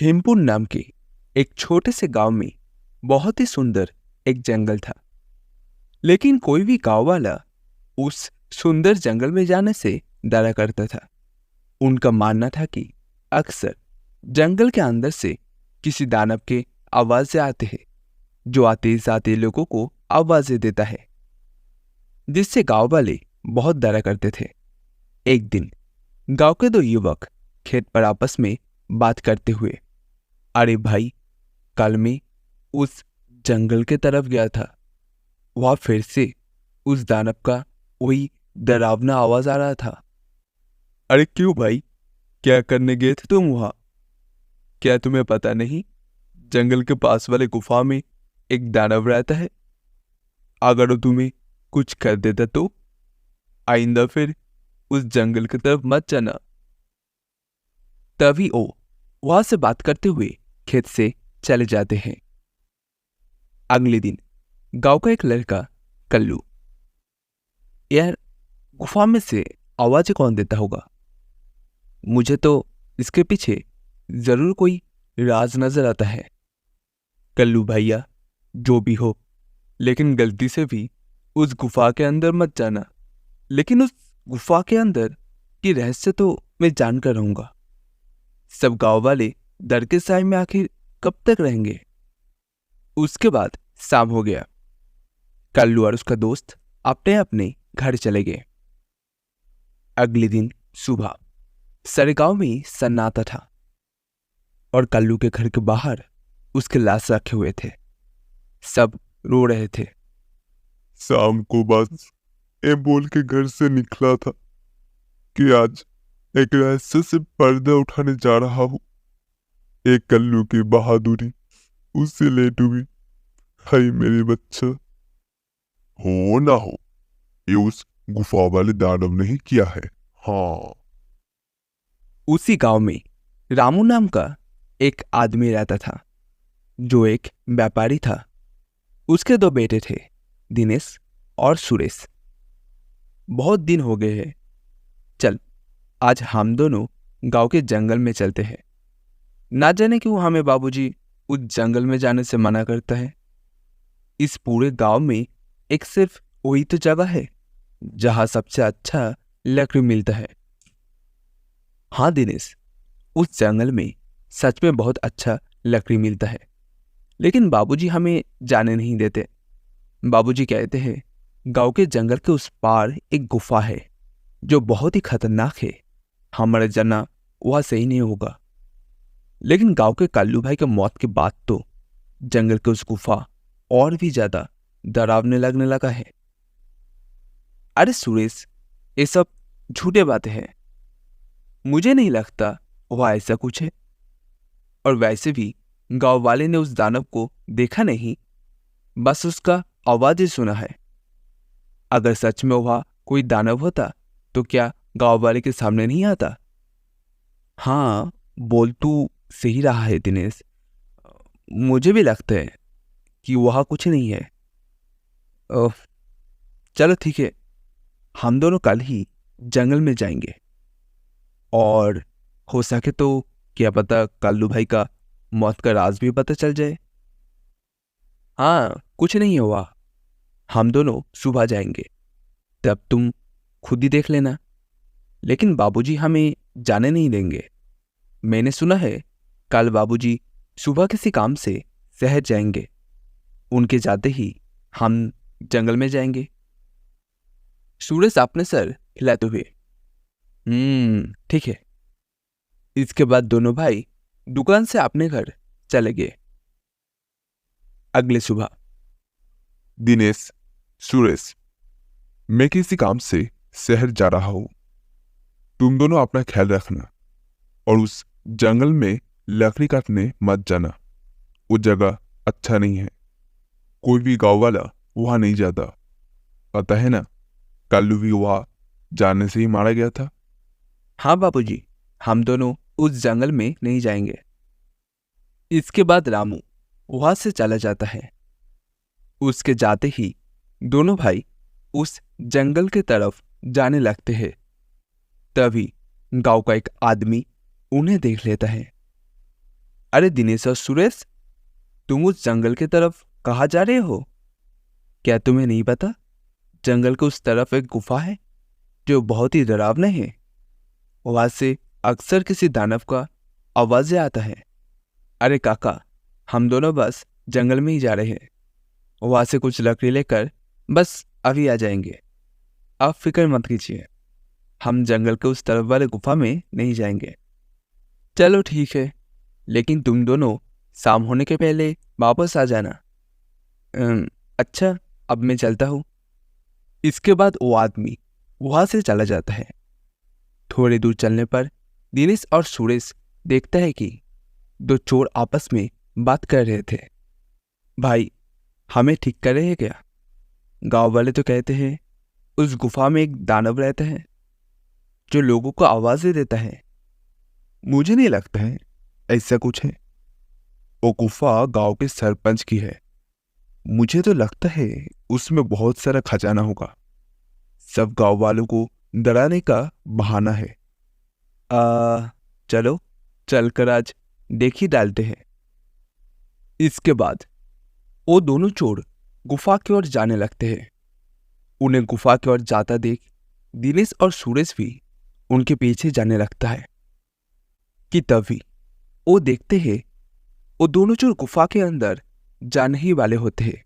हेमपुर नाम के एक छोटे से गांव में बहुत ही सुंदर एक जंगल था। लेकिन कोई भी गांव वाला उस सुंदर जंगल में जाने से डरा करता था। उनका मानना था कि अक्सर जंगल के अंदर से किसी दानव के आवाजें आते हैं जो आते जाते लोगों को आवाजें देता है, जिससे गांव वाले बहुत डरा करते थे। एक दिन गांव के दो युवक खेत पर आपस में बात करते हुए, अरे भाई, कल मैं उस जंगल के तरफ गया था, वहां फिर से उस दानव का वही डरावना आवाज आ रहा था। अरे क्यों भाई, क्या करने गए थे तुम वहां? क्या तुम्हें पता नहीं, जंगल के पास वाले गुफा में एक दानव रहता है। अगर वो तुम्हें कुछ कर देता तो आइंदा फिर उस जंगल की तरफ मत जाना। तभी वो वहां से बात करते हुए खेत से चले जाते हैं। अगले दिन गांव का एक लड़का कल्लू, यार, गुफा में से आवाजें कौन देता होगा? मुझे तो इसके पीछे जरूर कोई राज नजर आता है। कल्लू भैया, जो भी हो, लेकिन गलती से भी उस गुफा के अंदर मत जाना। लेकिन उस गुफा के अंदर की रहस्य तो मैं जानकर रहूंगा। सब गांव वाले डर के साए में आखिर कब तक रहेंगे? उसके बाद शाम हो गया। कल्लू और उसका दोस्त अपने अपने घर चले गए। अगले दिन सुबह सारे गांव में सन्नाटा था और कल्लू के घर के बाहर उसके लाश रखे हुए थे। सब रो रहे थे। शाम को बस ये बोल के घर से निकला था कि आज एक रहस्य से पर्दा उठाने जा रहा हूँ। एक कल्लू की बहादुरी उससे ले डूबी। हाय मेरे बच्चा, हो ना हो, ये उस गुफा वाले दानव ने ही किया है। हाँ, उसी गांव में रामू नाम का एक आदमी रहता था, जो एक व्यापारी था। उसके दो बेटे थे, दिनेश और सुरेश। बहुत दिन हो गए हैं, चल आज हम दोनों गांव के जंगल में चलते हैं। ना जाने क्यों हमें बाबूजी उस जंगल में जाने से मना करता है। इस पूरे गांव में एक सिर्फ वही तो जगह है जहां सबसे अच्छा लकड़ी मिलता है। हाँ दिनेश, उस जंगल में सच में बहुत अच्छा लकड़ी मिलता है, लेकिन बाबूजी हमें जाने नहीं देते। बाबूजी कहते हैं गांव के जंगल के उस पार एक गुफा है जो बहुत ही खतरनाक है। हमारा जाना वहां सही नहीं होगा। लेकिन गांव के कल्लू भाई के मौत के बाद तो जंगल के उस गुफा और भी ज्यादा डरावने लगने लगा है। अरे सुरेश, ये सब झूठे बातें हैं। मुझे नहीं लगता वह ऐसा कुछ है। और वैसे भी गांव वाले ने उस दानव को देखा नहीं, बस उसका आवाज ही सुना है। अगर सच में वह कोई दानव होता तो क्या गांव वाले के सामने नहीं आता? हाँ, बोल तू सही रहा है दिनेश। मुझे भी लगता है कि वह कुछ नहीं है। ओह, चलो ठीक है, हम दोनों कल ही जंगल में जाएंगे। और हो सके तो क्या पता कल्लू भाई का मौत का राज भी पता चल जाए। हाँ, कुछ नहीं हुआ। हम दोनों सुबह जाएंगे, तब तुम खुद ही देख लेना। लेकिन बाबूजी हमें जाने नहीं देंगे। मैंने सुना है कल बाबूजी सुबह किसी काम से शहर जाएंगे। उनके जाते ही हम जंगल में जाएंगे। सूरज अपने सर हिलाते हुए, ठीक है। इसके बाद दोनों भाई दुकान से अपने घर चले गए। अगले सुबह दिनेश, सुरेश, मैं किसी काम से शहर जा रहा हूँ। तुम दोनों अपना ख्याल रखना और उस जंगल में लकड़ी काटने मत जाना। वो जगह अच्छा नहीं है। कोई भी गांव वाला वहां नहीं जाता। पता है ना, कल्लू भी वहां जाने से ही मारा गया था। हाँ बाबूजी, हम दोनों उस जंगल में नहीं जाएंगे। इसके बाद रामू वहां से चला जाता है। उसके जाते ही दोनों भाई उस जंगल की तरफ जाने लगते हैं। तभी गांव का एक आदमी उन्हें देख लेता है। अरे दिनेश और सुरेश, तुम उस जंगल की तरफ कहाँ जा रहे हो? क्या तुम्हें नहीं पता? जंगल के उस तरफ एक गुफा है जो बहुत ही डरावना है। वहां से अक्सर किसी दानव का आवाज आता है। अरे काका, हम दोनों बस जंगल में ही जा रहे हैं। वहां से कुछ लकड़ी लेकर बस अभी आ जाएंगे। आप फिक्र मत कीजिए, हम जंगल के उस तरफ वाले गुफा में नहीं जाएंगे। चलो ठीक है, लेकिन तुम दोनों शाम होने के पहले वापस आ जाना। अच्छा, अब मैं चलता हूँ। इसके बाद वो आदमी वहां से चला जाता है। थोड़ी दूर चलने पर दिनेश और सुरेश देखता है कि दो चोर आपस में बात कर रहे थे। भाई, हमें ठीक कर रहे हैं क्या? गांव वाले तो कहते हैं उस गुफा में एक दानव रहता है जो लोगों को आवाजें देता है। मुझे नहीं लगता है ऐसा कुछ है। वो गुफा गांव के सरपंच की है। मुझे तो लगता है उसमें बहुत सारा खजाना होगा। सब गांव वालों को डराने का बहाना है। चलो चलकर आज देख ही डालते हैं। इसके बाद वो दोनों चोर गुफा की ओर जाने लगते हैं। उन्हें गुफा की ओर जाता देख दिनेश और सुरेश भी उनके पीछे जाने लगता है कि तभी वो देखते हैं वो दोनों चोर गुफा के अंदर जाने ही वाले होते हैं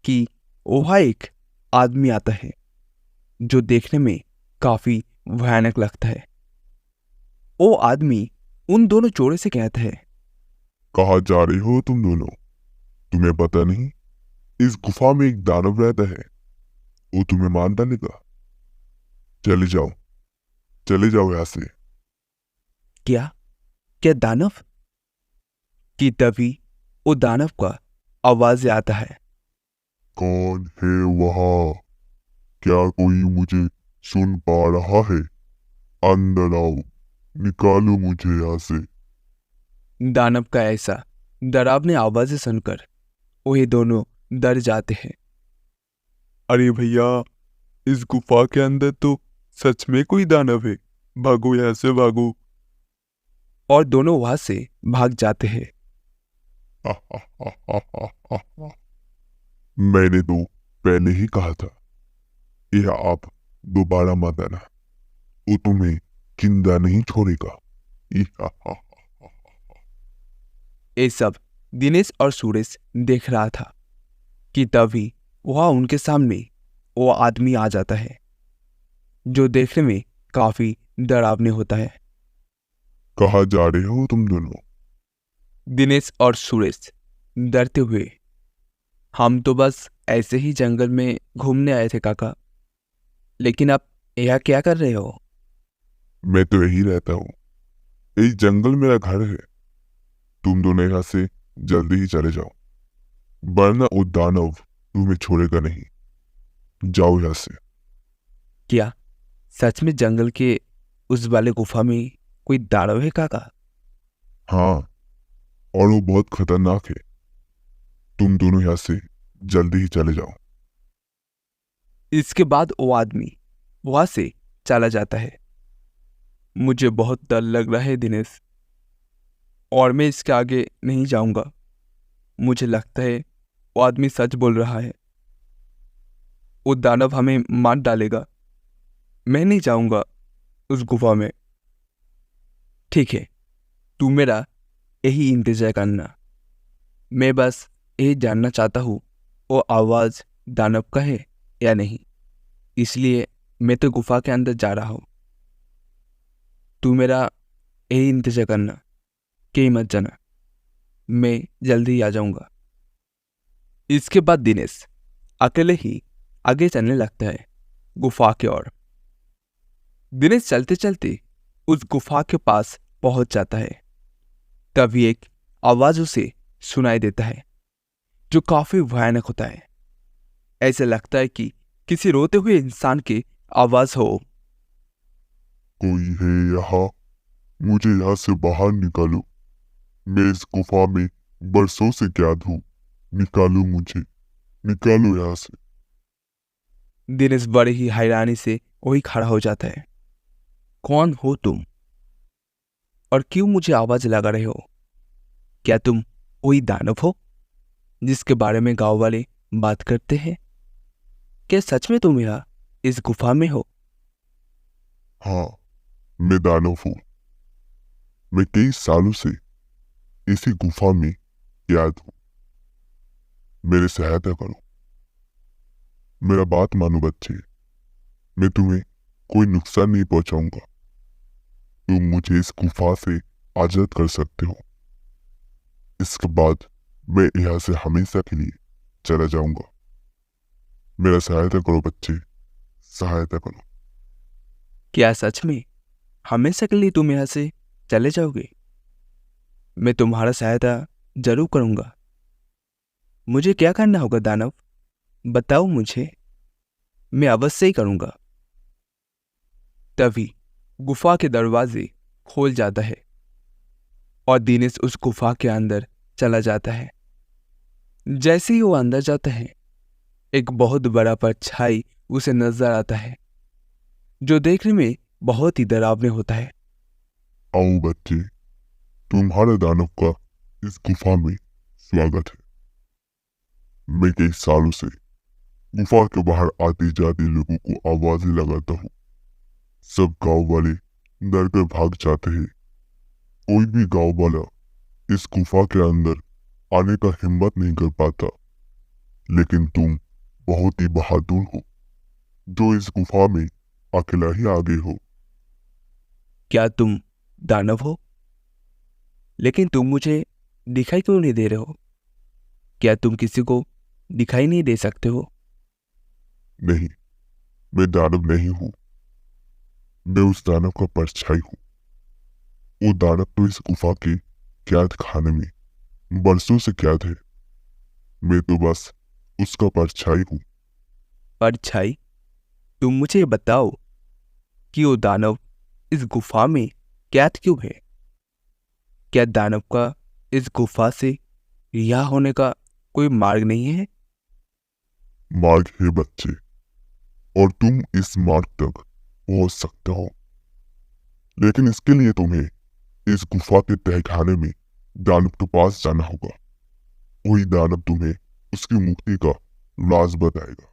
कि वहां एक आदमी आता है जो देखने में काफी भयानक लगता है। वो आदमी उन दोनों चोरों से कहता है, कहाँ जा रहे हो तुम दोनों? तुम्हें पता नहीं इस गुफा में एक दानव रहता है, वो तुम्हें मार डालेगा। चले जाओ यहाँ से। क्या क्या दानव? कि तभी वो दानव का आवाज आता है, कौन है वहाँ? क्या कोई मुझे सुन पा रहा है? अंदर आओ, निकालो मुझे यहाँ से। दानव का ऐसा डरावनी आवाज़ें सुनकर वही दोनों डर जाते हैं। अरे भैया, इस गुफा के अंदर तो सच में कोई दानव है, भागो यहाँ से भागो। और दोनों वहां से भाग जाते हैं। मैंने तो पहले ही कहा था, यह आप दोबारा मत आना, वो तुम्हें जिंदा नहीं छोड़ेगा। ये सब दिनेश और सुरेश देख रहा था कि तभी वहां उनके सामने वो आदमी आ जाता है जो देखने में काफी डरावने होता है। कहाँ जा रहे हो तुम दोनों? दिनेश और सुरेश डरते हुए, हम तो बस ऐसे ही जंगल में घूमने आए थे काका, लेकिन आप यह क्या कर रहे हो? मैं तो यही रहता हूँ, यही जंगल मेरा घर है। तुम दोनों यहाँ से जल्दी ही चले जाओ, वरना वो दानव तुम्हें छोड़ेगा नहीं। जाओ यहाँ से। क्या सच में जंगल के उस वाले गुफा में कोई दानव है काका? हाँ, और वो बहुत खतरनाक है। तुम दोनों यहाँ से जल्दी ही चले जाओ। इसके बाद वो आदमी वहां से चला जाता है। मुझे बहुत डर लग रहा है दिनेश, और मैं इसके आगे नहीं जाऊंगा। मुझे लगता है वो आदमी सच बोल रहा है। वो दानव हमें मार डालेगा। मैं नहीं जाऊंगा उस गुफा में। ठीक है, तू मेरा यही इंतजार करना। मैं बस यही जानना चाहता हूँ वो आवाज दानव का है या नहीं, इसलिए मैं तो गुफा के अंदर जा रहा हूँ। तू मेरा यही इंतजार करना, कहीं मत जाना। मैं जल्दी ही आ जाऊंगा। इसके बाद दिनेश अकेले ही आगे चलने लगता है गुफा की ओर। दिनेश चलते चलते उस गुफा के पास पहुंच जाता है। तभी एक आवाज उसे सुनाई देता है जो काफी भयानक होता है। ऐसा लगता है कि किसी रोते हुए इंसान की आवाज हो। कोई है यहाँ? मुझे यहाँ से बाहर निकालो। मैं इस गुफा में बरसों से कैद हूँ। निकालो मुझे, निकालो यहाँ से। दिनेश बड़े ही हैरानी से वही खड़ा हो जाता है। कौन हो तुम और क्यों मुझे आवाज लगा रहे हो? क्या तुम वही दानव हो जिसके बारे में गांव वाले बात करते हैं? क्या सच में तुम यहाँ इस गुफा में हो? हाँ, मैं दानव हूँ। मैं कई सालों से इसी गुफा में कैद हूँ। मेरी सहायता करो। मेरा बात मानो बच्चे। मैं तुम्हें कोई नुकसान नहीं पहुंचाऊंगा। तुम मुझे इस गुफा से आजाद कर सकते हो। इसके बाद मैं यहाँ से हमेशा के लिए चला जाऊंगा। मेरा सहायता करो बच्चे, सहायता करो। क्या सच में हमेशा के लिए तुम यहाँ से चले जाओगे? मैं तुम्हारा सहायता जरूर करूंगा। मुझे क्या करना होगा दानव? बताओ मुझे, मैं अवश्य ही करूंगा। तभी गुफा के दरवाजे खोल जाता है और दिनेश उस गुफा के अंदर चला जाता है। जैसे ही वो अंदर जाता है, एक बहुत बड़ा परछाई उसे नजर आता है, जो देखने में बहुत ही डरावने होता है। आओ बच्चे, तुम्हारे दानव का इस गुफा में स्वागत है। मैं कई सालों से गुफा के बाहर आते जाते लोगों को आवाजें लगाता हूँ। सब गांव वाले डर कर भाग जाते हैं। कोई भी गांव वाला इस गुफा के अंदर आने का हिम्मत नहीं कर पाता। लेकिन तुम बहुत ही बहादुर हो, जो इस गुफा में अकेला ही आ गए हो। क्या तुम दानव हो? लेकिन तुम मुझे दिखाई क्यों नहीं दे रहे हो? क्या तुम किसी को दिखाई नहीं दे सकते हो? नहीं, मैं दानव नहीं हूँ। मैं उस दानव का परछाई हूँ। वो दानव तो इस गुफा के कैद खाने में बरसों से कैद है। मैं तो बस उसका परछाई हूँ। परछाई? तुम मुझे ये बताओ कि वो दानव इस गुफा में कैद क्यों है? क्या दानव का इस गुफा से रिहा होने का कोई मार्ग नहीं है? मार्ग है बच्चे, और तुम इस मार्ग तक पहुंच सकते हो। लेकिन इसके लिए तुम्हें इस गुफा के तहखाने में दानव के पास जाना होगा। वही दानव तुम्हें उसकी मुक्ति का राज बताएगा।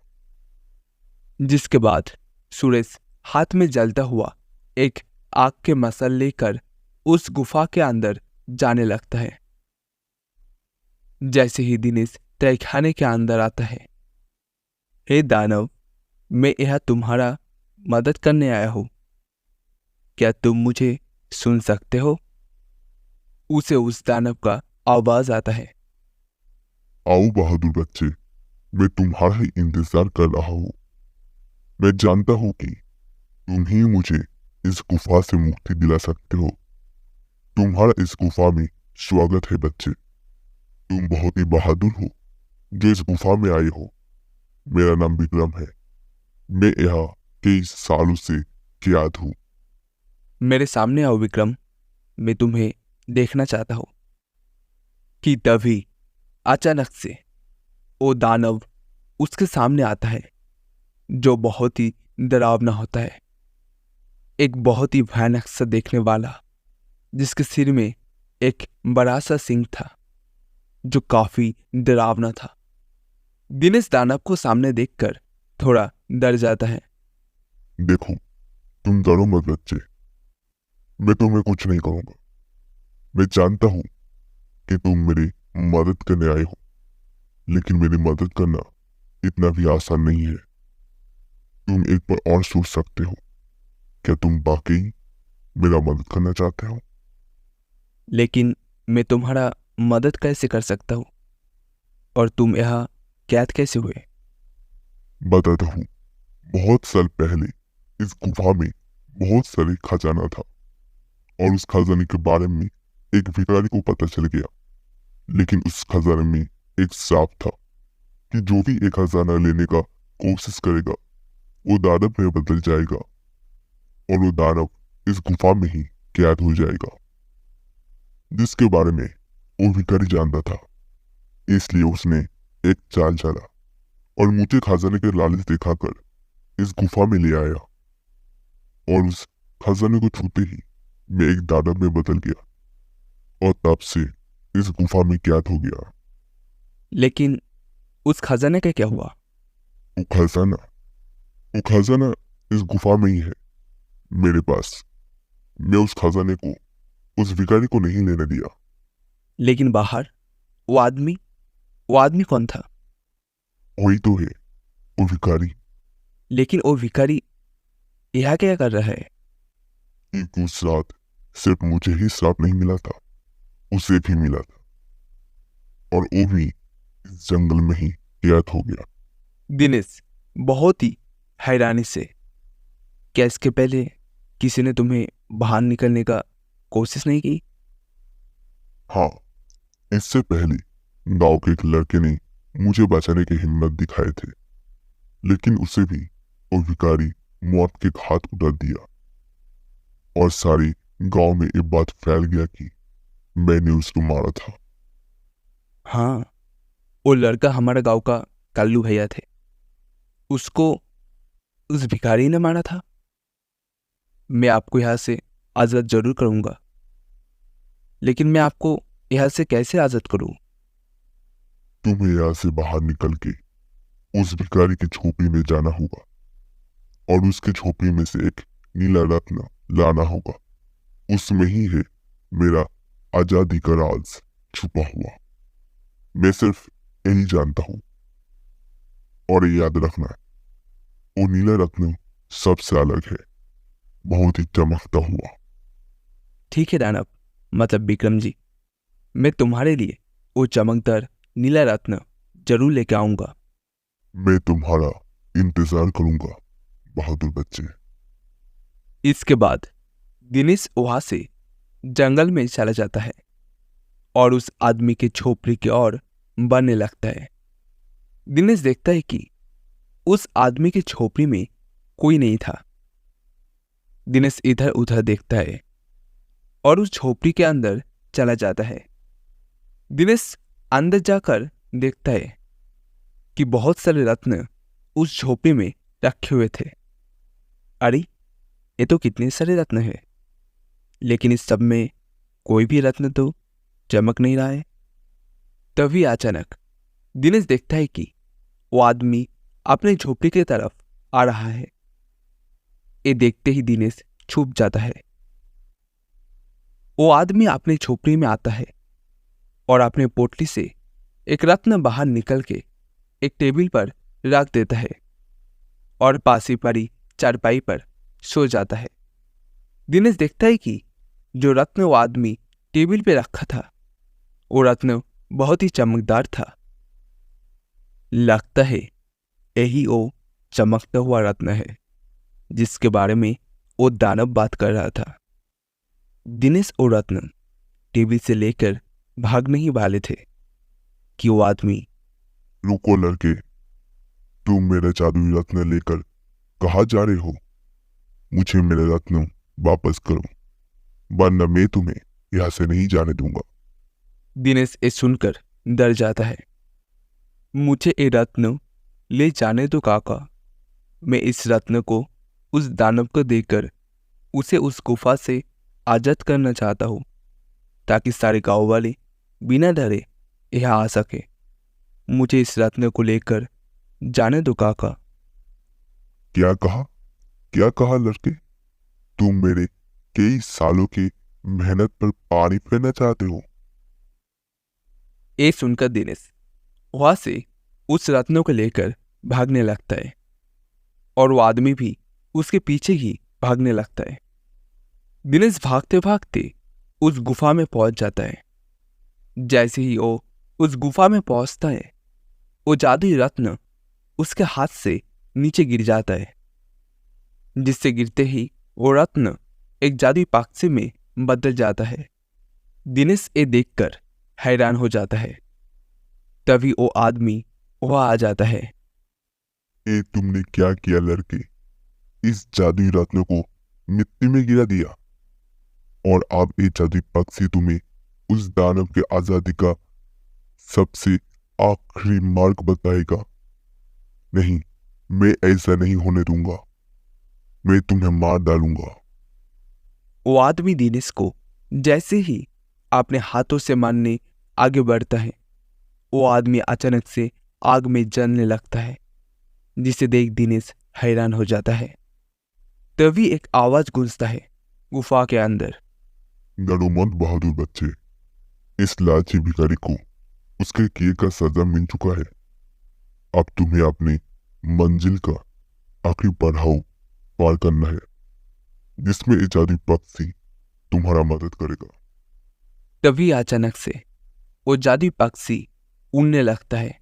जिसके बाद सुरेश हाथ में जलता हुआ एक आग के मसल लेकर उस गुफा के अंदर जाने लगता है। जैसे ही दिनेश तहखाने के अंदर आता है, हे दानव, मैं यह तुम्हारा मदद करने आया हूं। क्या तुम मुझे सुन सकते हो? उसे उस दानव का आवाज आता है। आओ बहादुर बच्चे, मैं तुम्हारा ही इंतजार कर रहा हूँ। मैं जानता हूँ कि तुम ही मुझे इस गुफा से मुक्ति दिला सकते हो। तुम्हारा इस गुफा में स्वागत है बच्चे। तुम बहुत ही बहादुर हो, जो इस गुफा में आए हो। मेरा नाम विक्रम है। मैं यहाँ कई सालों से कैद हूँ। मेरे सामने आओ विक्रम, मैं तुम्हें देखना चाहता हूं। कि तभी अचानक से वो दानव उसके सामने आता है, जो बहुत ही डरावना होता है। एक बहुत ही भयानक सा देखने वाला, जिसके सिर में एक बड़ा सा सिंह था, जो काफी डरावना था। दिनेश दानव को सामने देखकर थोड़ा डर जाता है। देखो, तुम डरो मत बच्चे। मैं तुम्हें कुछ नहीं करूंगा। मैं जानता हूँ कि तुम मेरी मदद करने आए हो, लेकिन मेरी मदद करना इतना भी आसान नहीं है। तुम एक बार और सोच सकते हो। क्या तुम वाकई मेरा मदद करना चाहते हो? लेकिन मैं तुम्हारा मदद कैसे कर सकता हूँ? और तुम यहाँ कैद कैसे हुए? बताता हूँ। बहुत साल पहले इस गुफा में बहुत सारे खजाना था, और उस खजाने के बारे में एक भिखारी को पता चल गया। लेकिन उस खजाने में एक सांप था कि जो भी एक खजाना लेने का कोशिश करेगा, वो दानव में बदल जाएगा, और वो दानव इस गुफा में ही कैद हो जाएगा। जिसके बारे में वो भिखारी जानता था, इसलिए उसने एक चाल चला और मुझे खजाने के लालच दिखाकर इस गुफा में ले आया। और उस खजाने को छूते ही मैं एक दानव में बदल गया, और तब से इस गुफा में कैद हो गया। लेकिन उस खजाने का क्या हुआ? वो खजाना वो खजाना इस गुफा में ही है, मेरे पास। मैं उस खजाने को उस भिखारी को नहीं लेने दिया। लेकिन बाहर वो आदमी कौन था? वही तो है, वो भिखारी। लेकिन वो भिखारी यहाँ क्या कर रहा है? एक उस रात सिर्फ मुझे ही श्राप नहीं मिला था, उसे भी मिला था, और वो भी इस जंगल में ही कैद हो गया। दिनेश बहुत ही हैरानी से, क्या इसके पहले किसी ने तुम्हें बाहर निकलने का कोशिश नहीं की? हाँ, इससे पहले गांव के एक लड़के ने मुझे बचाने की हिम्मत दिखाए थे, लेकिन उसे भी वो भिखारी मौत के घाट उतर दिया, और सारे गांव में ये बात फैल गया कि मैंने उसको मारा था। हाँ, वो लड़का हमारा गांव का कल्लू भैया थे। उसको उस भिखारी ने मारा था। मैं आपको यहाँ से आज़ाद जरूर करूंगा, लेकिन मैं आपको यहाँ से कैसे आज़ाद करूं? तुम्हें यहाँ से बाहर निकल के उस भिखारी की झोपड़ी में जाना होगा, और उसके झोपड़ी में से एक नीला रत्न लाना होगा। उसमें ही है मेरा आजादी का राज छुपा हुआ। मैं सिर्फ यही जानता हूँ, और ये याद रखना है, वो नीला रत्न सबसे अलग है, बहुत ही चमकता हुआ। ठीक है दानव, मतलब विक्रम जी, मैं तुम्हारे लिए वो चमकदार नीला रत्न जरूर लेके आऊंगा। मैं तुम्हारा इंतजार करूंगा, बहादुर बच्चे। इसके बाद दिनेश वहां से जंगल में चला जाता है और उस आदमी के झोपड़ी की ओर बढ़ने लगता है। दिनेश देखता है कि उस आदमी की झोपड़ी में कोई नहीं था। दिनेश इधर उधर देखता है और उस झोपड़ी के अंदर चला जाता है। दिनेश अंदर जाकर देखता है कि बहुत सारे रत्न उस झोपड़ी में रखे हुए थे। अरे, ये तो कितने सारे रत्न हैं, लेकिन इस सब में कोई भी रत्न तो चमक नहीं रहा है। तभी अचानक दिनेश देखता है कि वो आदमी अपने झोपड़ी की तरफ आ रहा है। ये देखते ही दिनेश छुप जाता है। वो आदमी अपने झोपड़ी में आता है और अपने पोटली से एक रत्न बाहर निकल के एक टेबल पर रख देता है और पास ही पड़ी चारपाई पर सो जाता है। दिनेश देखता है कि जो रत्न वो आदमी टेबल पे रखा था, वो रत्न बहुत ही चमकदार था। लगता है यही वो चमकता हुआ रत्न है जिसके बारे में वो दानव बात कर रहा था। दिनेश वो रत्न टेबल से लेकर भागने ही वाले थे कि वो आदमी, रुको लड़के, तुम मेरा जादुई रत्न लेकर कहाँ जा रहे हो? मुझे मेरा रत्न वापस करो, वरना मैं तुम्हें यहाँ से नहीं जाने दूंगा। दिनेश ये सुनकर डर जाता है। मुझे ये रत्न ले जाने दो काका। मैं इस रत्न को उस दानव को देकर उसे उस गुफा से आजाद करना चाहता हूँ, ताकि सारे गांव वाले बिना डरे यहाँ आ सके। मुझे इस रत्न को लेकर जाने दो काका। क्या कहा? क्या कहा लड़के? तुम मेरे कई सालों की मेहनत पर पानी फेरना चाहते हो? ये सुनकर दिनेश वहां से उस रत्न को लेकर भागने लगता है और वो आदमी भी उसके पीछे ही भागने लगता है। दिनेश भागते भागते उस गुफा में पहुंच जाता है। जैसे ही वो उस गुफा में पहुंचता है, वो जादुई रत्न उसके हाथ से नीचे गिर जाता है, जिससे गिरते ही वो रत्न एक जादुई पक्षी में बदल जाता है। दिनेश ये देखकर हैरान हो जाता है। तभी वो आदमी वहां आ जाता है। ये तुमने क्या किया लड़के? इस जादुई रत्न को मिट्टी में गिरा दिया, और अब ये जादुई पक्षी तुम्हें उस दानव के आजादी का सबसे आखिरी मार्ग बताएगा। नहीं, मैं ऐसा नहीं होने दूंगा। मैं तुम्हें मार डालूंगा। वो आदमी दिनेश को जैसे ही अपने हाथों से मारने आगे बढ़ता है। वो आदमी अचानक से आग में जलने लगता है, जिसे देख दिनेश हैरान हो जाता है। तभी एक आवाज गूंजता है गुफा के अंदर। डरो मत बहादुर बच्चे, इस लालची भिखारी को उसके किए का सजा मिल चुका है। अब तुम्हें अपनी मंजिल का आखिरी पड़ाव पार करना है, जिसमें एक जादुई पक्षी तुम्हारा मदद करेगा। तभी अचानक से वो जादुई पक्षी उड़ने लगता है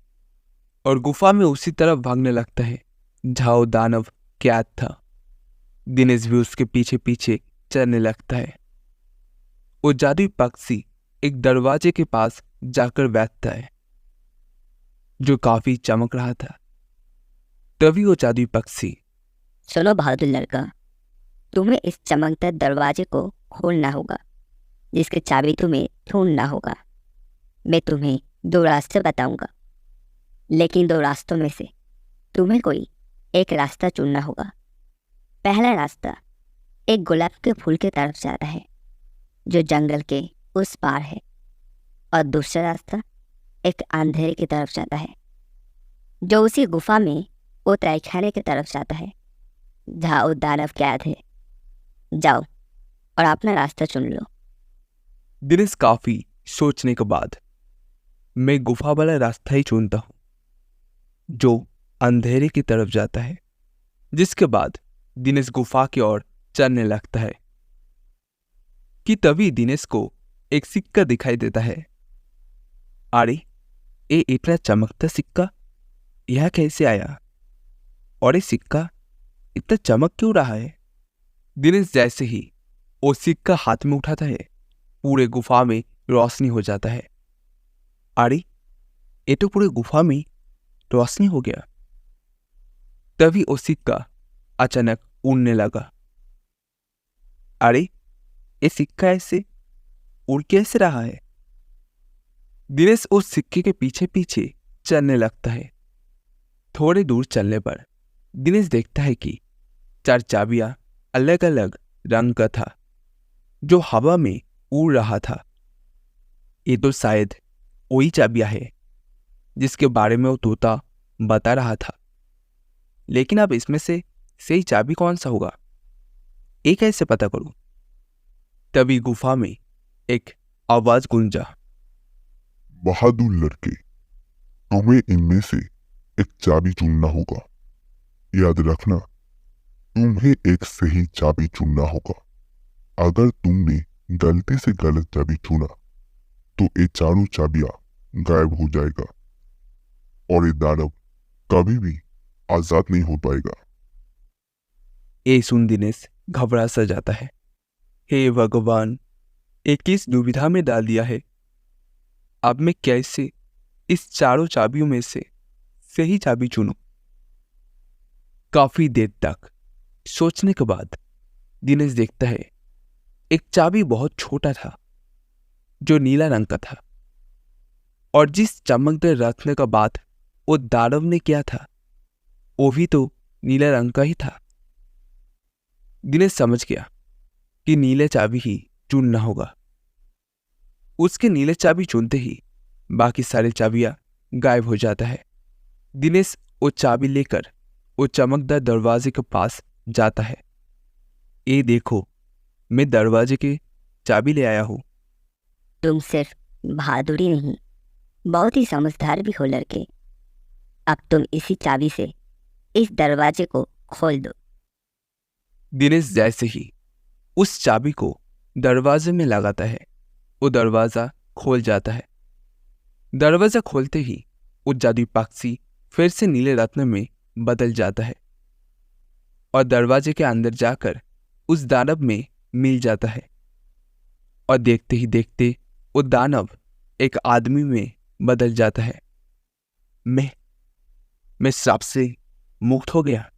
और गुफा में उसी तरफ भागने लगता है जहां वो दानव कैद था। दिनेश भी उसके पीछे पीछे चलने लगता है। वो जादुई पक्षी एक दरवाजे के पास जाकर बैठता है, जो काफी चमक रहा था। तभी वो जादुई पक्षी, सुनो बहादुर लड़का, तुम्हें इस चमकते दरवाजे को खोलना होगा, जिसकी चाबी तुम्हें ढूंढना होगा। मैं तुम्हें 2 रास्ते बताऊंगा, लेकिन 2 रास्तों में से तुम्हें कोई एक रास्ता चुनना होगा। पहला रास्ता एक गुलाब के फूल की तरफ जाता है, जो जंगल के उस पार है, और दूसरा रास्ता एक अंधेरे की तरफ जाता है, जो उसी गुफा में वो तहखाने की तरफ जाता है जहाँ वो दानव कैद है। जाओ और अपना रास्ता चुन लो। दिनेश काफी सोचने के बाद मैं गुफा वाला रास्ता ही चुनता हूं, जो अंधेरे की तरफ जाता है। जिसके बाद दिनेश गुफा की ओर चलने लगता है कि तभी दिनेश को एक सिक्का दिखाई देता है। अरे, ये इतना चमकता सिक्का यह कैसे आया? और ये सिक्का इतना चमक क्यों रहा है? दिनेश जैसे ही वो सिक्का हाथ में उठाता है, पूरे गुफा में रोशनी हो जाता है। अरे, ये तो पूरे गुफा में रोशनी हो गया। तभी वो सिक्का अचानक उड़ने लगा। अरे, ये सिक्का ऐसे उड़ कैसे रहा है? दिनेश उस सिक्के के पीछे पीछे चलने लगता है। थोड़े दूर चलने पर दिनेश देखता है कि 4 चाबियां अलग अलग रंग का था, जो हवा में उड़ रहा था। ये तो शायद वही चाबियां है जिसके बारे में वो तोता बता रहा था। लेकिन अब इसमें से सही चाबी कौन सा होगा, ये कैसे पता करूं? तभी गुफा में एक आवाज गूंजा। बहादुर लड़के, तुम्हें इनमें से एक चाबी चुनना होगा। याद रखना, तुम्हें एक सही चाबी चुनना होगा। अगर तुमने गलती से गलत चाबी चुना तो ये चारों चाबियां गायब हो जाएगा और ये दानव कभी भी आजाद नहीं हो पाएगा। ये सुन दिनेश घबरा सा जाता है। हे भगवान, ये किस दुविधा में डाल दिया है। अब मैं कैसे इस चारों चाबियों में से सही चाबी चुनूं? काफी देर तक सोचने के बाद दिनेश देखता है एक चाबी बहुत छोटा था, जो नीला रंग का था, और जिस चमकदार रत्न का बात वो दानव ने किया था वो भी तो नीले रंग का ही था। दिनेश समझ गया कि नीले चाबी ही चुनना होगा। उसके नीले चाबी चुनते ही बाकी सारी चाबियां गायब हो जाता है। दिनेश वो चाबी लेकर वो चमकदार दरवाजे के पास जाता है। ये देखो, मैं दरवाजे की चाबी ले आया हूं। तुम सिर्फ बहादुरी नहीं, बहुत ही समझदार भी हो लड़के। अब तुम इसी चाबी से इस दरवाजे को खोल दो। दिनेश जैसे ही उस चाबी को दरवाजे में लगाता है, वो दरवाजा खोल जाता है। दरवाजा खोलते ही वो जादुई पक्षी फिर से नीले रत्न में बदल जाता है और दरवाजे के अंदर जाकर उस दानव में मिल जाता है। और देखते ही देखते वो दानव एक आदमी में बदल जाता है। मैं श्राप से मुक्त हो गया।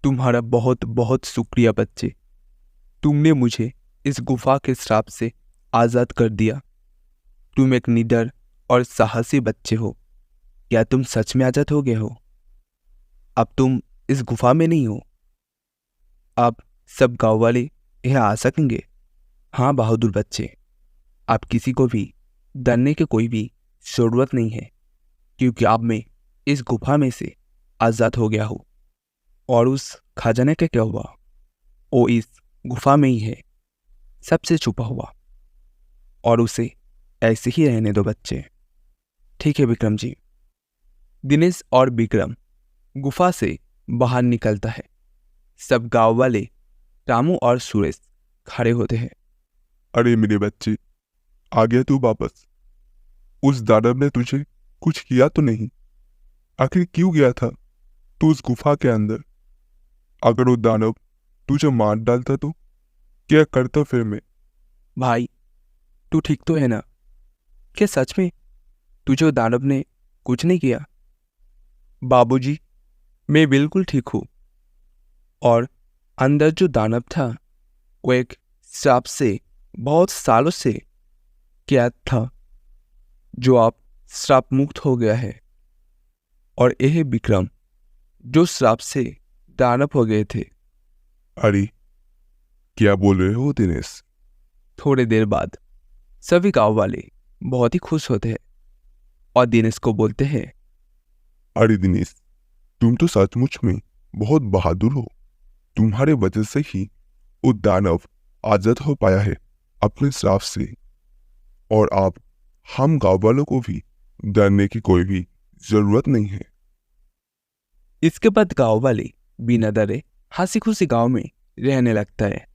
तुम्हारा बहुत बहुत शुक्रिया बच्चे, तुमने मुझे इस गुफा के श्राप से आजाद कर दिया। तुम एक निडर और साहसी बच्चे हो। क्या तुम सच में आजाद हो गए हो? अब तुम इस गुफा में नहीं हो। अब सब गांव वाले यहाँ आ सकेंगे। हाँ बहादुर बच्चे, आप किसी को भी डरने की कोई भी जरूरत नहीं है, क्योंकि अब मैं इस गुफा में से आज़ाद हो गया हूँ। और उस खजाने का क्या हुआ? वो इस गुफा में ही है, सबसे छुपा हुआ, और उसे ऐसे ही रहने दो बच्चे। ठीक है विक्रम जी। दिनेश और विक्रम गुफा से बाहर निकलता है। सब गांव वाले रामू और सुरेश खड़े होते हैं। अरे मेरे बच्चे, आ गया तू वापस। उस दानव ने तुझे कुछ किया तो नहीं? आखिर क्यों गया था तू उस गुफा के अंदर? अगर वो दानव तुझे मार डालता तो क्या करता फिर मैं? भाई, तू ठीक तो है ना? क्या सच में तुझे वो दानव ने कुछ नहीं किया? बाबूजी, मैं बिल्कुल ठीक हूँ। और अंदर जो दानव था वो एक श्राप से बहुत सालों से कैद था, जो आप श्राप मुक्त हो गया है। और यह विक्रम जो श्राप से दानव हो गए थे। अरे क्या बोल रहे हो दिनेश? थोड़ी देर बाद सभी गांव वाले बहुत ही खुश होते हैं और दिनेश को बोलते हैं, अरे दिनेश, तुम तो सचमुच में बहुत बहादुर हो। तुम्हारे वजह से ही वो दानव आजाद हो पाया है अपने श्राप से। और अब हम गांव वालों को भी डरने की कोई भी जरूरत नहीं है। इसके बाद गांव वाले बिना डरे हंसी खुशी गांव में रहने लगता है।